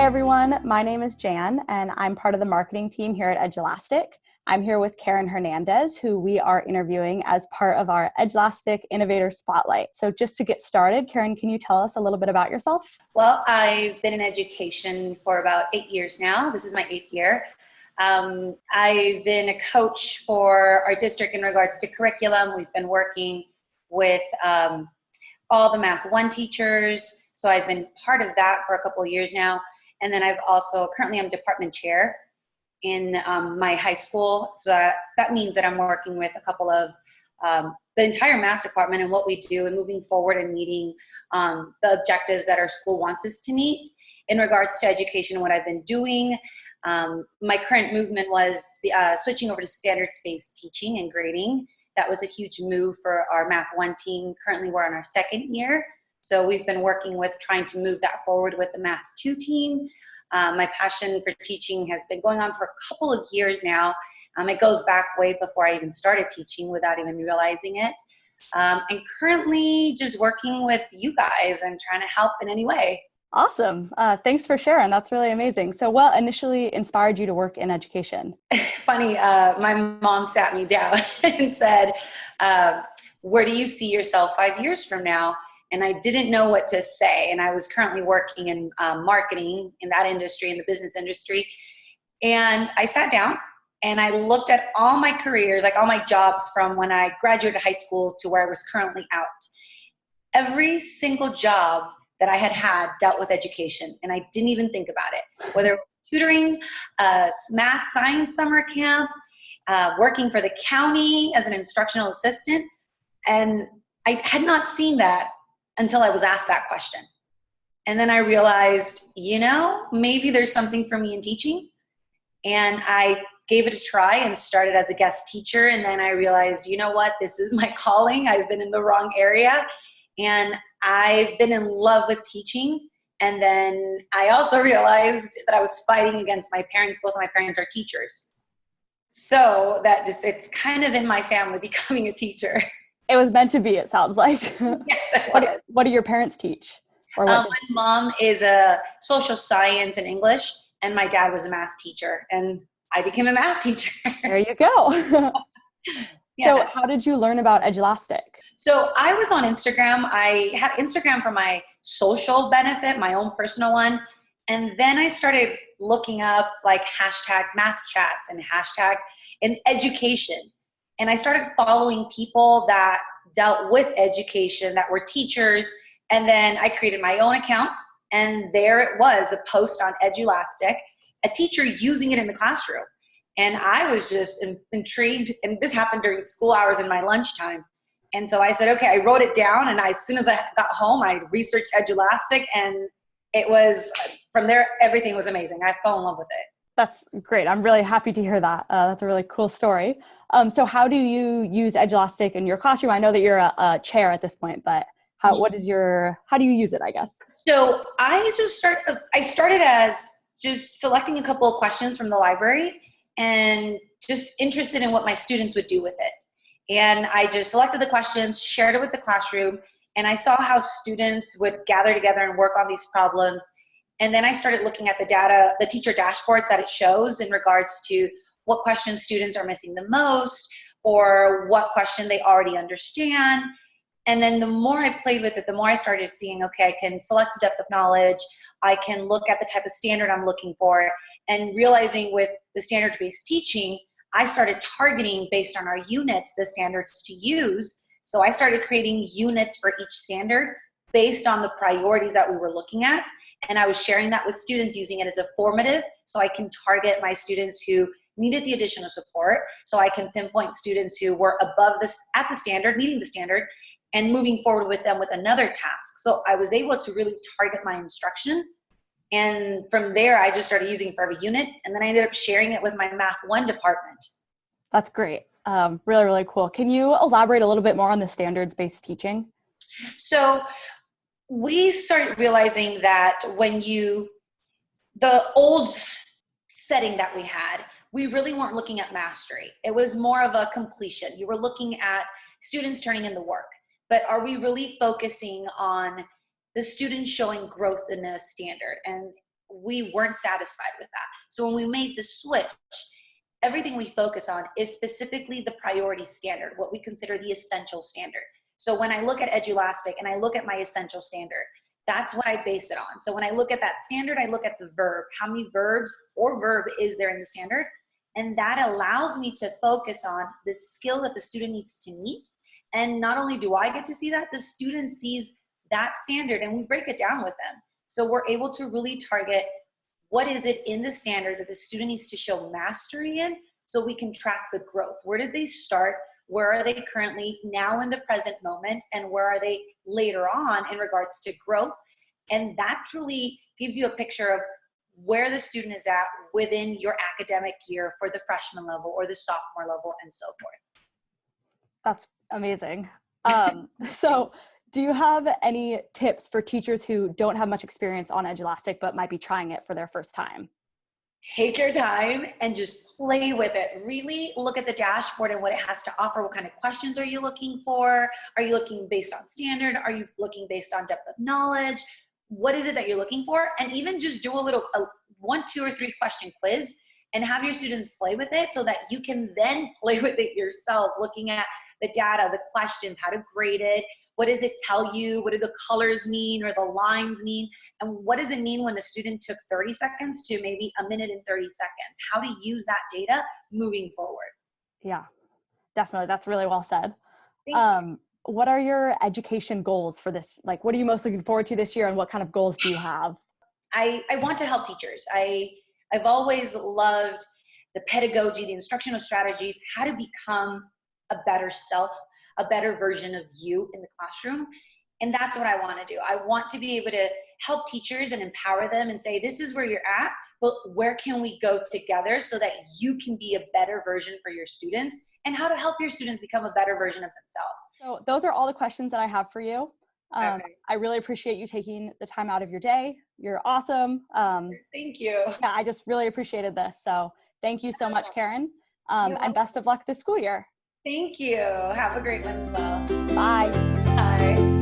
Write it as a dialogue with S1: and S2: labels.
S1: Hi everyone, my name is Jan and I'm part of the marketing team here at Edulastic. I'm here with Karen Hernandez, who we are interviewing as part of our Edulastic Innovator Spotlight. So just to get started, Karen, can you tell us a little bit about yourself?
S2: Well, I've been in education for about 8 years now. This is my 8th year. I've been a coach for our district in regards to curriculum. We've been working with all the Math 1 teachers. So I've been part of that for a couple of years now. And then currently I'm department chair in my high school. So that means that I'm working with a couple of the entire math department and what we do and moving forward and meeting the objectives that our school wants us to meet. In regards to education, what I've been doing, my current movement was switching over to standards-based teaching and grading. That was a huge move for our Math 1 team. Currently, we're on our 2nd year. So we've been working with trying to move that forward with the Math 2 team. My passion for teaching has been going on for a couple of years now. It goes back way before I even started teaching without even realizing it. And currently just working with you guys and trying to help in any way.
S1: Awesome. Thanks for sharing. That's really amazing. So what initially inspired you to work in education?
S2: Funny, my mom sat me down and said, where do you see yourself 5 years from now? And I didn't know what to say. And I was currently working in marketing in that industry, in the business industry. And I sat down and I looked at all my careers, like all my jobs from when I graduated high school to where I was currently out. Every single job that I had dealt with education, and I didn't even think about it. Whether it was tutoring, math science summer camp, working for the county as an instructional assistant, and I had not seen that until I was asked that question. And then I realized, maybe there's something for me in teaching. And I gave it a try and started as a guest teacher. And then I realized, this is my calling. I've been in the wrong area. And I've been in love with teaching. And then I also realized that I was fighting against my parents. Both of my parents are teachers. So it's kind of in my family becoming a teacher.
S1: It was meant to be, it sounds like.
S2: Yes.
S1: What do your parents teach?
S2: My mom is a social science and English, and my dad was a math teacher, and I became a math teacher.
S1: There you go.
S2: Yeah.
S1: So how did you learn about Edulastic?
S2: So I was on Instagram. I had Instagram for my social benefit, my own personal one. And then I started looking up like hashtag math chats and hashtag in education. And I started following people that dealt with education, that were teachers. And then I created my own account. And there it was, a post on Edulastic, a teacher using it in the classroom. And I was just intrigued. And this happened during school hours in my lunchtime. And so I said, okay, I wrote it down. And as soon as I got home, I researched Edulastic. And it was, from there, everything was amazing. I fell in love with it.
S1: That's great. I'm really happy to hear that. That's a really cool story. So how do you use Edulastic in your classroom? I know that you're a chair at this point, but how do you use it, I guess?
S2: So I started as just selecting a couple of questions from the library and just interested in what my students would do with it. And I just selected the questions, shared it with the classroom, and I saw how students would gather together and work on these problems. And then I started looking at the data, the teacher dashboard that it shows in regards to what questions students are missing the most or what question they already understand. And then the more I played with it, the more I started seeing, okay, I can select a depth of knowledge. I can look at the type of standard I'm looking for, and realizing with the standard-based teaching, I started targeting based on our units, the standards to use. So I started creating units for each standard based on the priorities that we were looking at. And I was sharing that with students, using it as a formative, so I can target my students who needed the additional support. So I can pinpoint students who were above this at the standard, meeting the standard, and moving forward with them with another task. So I was able to really target my instruction. And from there, I just started using it for every unit. And then I ended up sharing it with my Math 1 department.
S1: That's great. Really, really cool. Can you elaborate a little bit more on the standards-based teaching?
S2: So we started realizing that the old setting that we had, we really weren't looking at mastery. It was more of a completion. You were looking at students turning in the work, but are we really focusing on the students showing growth in a standard? And we weren't satisfied with that. So when we made the switch, everything we focus on is specifically the priority standard, what we consider the essential standard. So when I look at Edulastic and I look at my essential standard, that's what I base it on. So when I look at that standard, I look at the verb. How many verbs or verb is there in the standard? And that allows me to focus on the skill that the student needs to meet. And not only do I get to see that, the student sees that standard and we break it down with them. So we're able to really target what is it in the standard that the student needs to show mastery in, so we can track the growth. Where did they start? Where are they currently now in the present moment? And where are they later on in regards to growth? And that truly gives you a picture of where the student is at within your academic year for the freshman level or the sophomore level and so forth.
S1: That's amazing. So do you have any tips for teachers who don't have much experience on Edulastic but might be trying it for their first time?
S2: Take your time and just play with it. Really look at the dashboard and what it has to offer. What kind of questions are you looking for? Are you looking based on standard? Are you looking based on depth of knowledge? What is it that you're looking for? And even just do a 1, 2, or 3 question quiz and have your students play with it so that you can then play with it yourself, looking at the data, the questions, how to grade it. What does it tell you? What do the colors mean or the lines mean? And what does it mean when the student took 30 seconds to maybe a minute and 30 seconds? How to use that data moving forward.
S1: Yeah, definitely. That's really well said.
S2: Thank you.
S1: What are your education goals for this? Like, what are you most looking forward to this year and what kind of goals do you have?
S2: I want to help teachers. I've always loved the pedagogy, the instructional strategies, how to become a better self, a better version of you in the classroom. And that's what I want to do. I want to be able to help teachers and empower them and say, this is where you're at, but where can we go together so that you can be a better version for your students, and how to help your students become a better version of themselves.
S1: So those are all the questions that I have for you.
S2: Okay.
S1: I really appreciate you taking the time out of your day. You're awesome.
S2: Thank you.
S1: Yeah, I just really appreciated this. So thank you so much, Karen. And best of luck this school year.
S2: Thank you. Have a great one as well.
S1: Bye.
S2: Bye.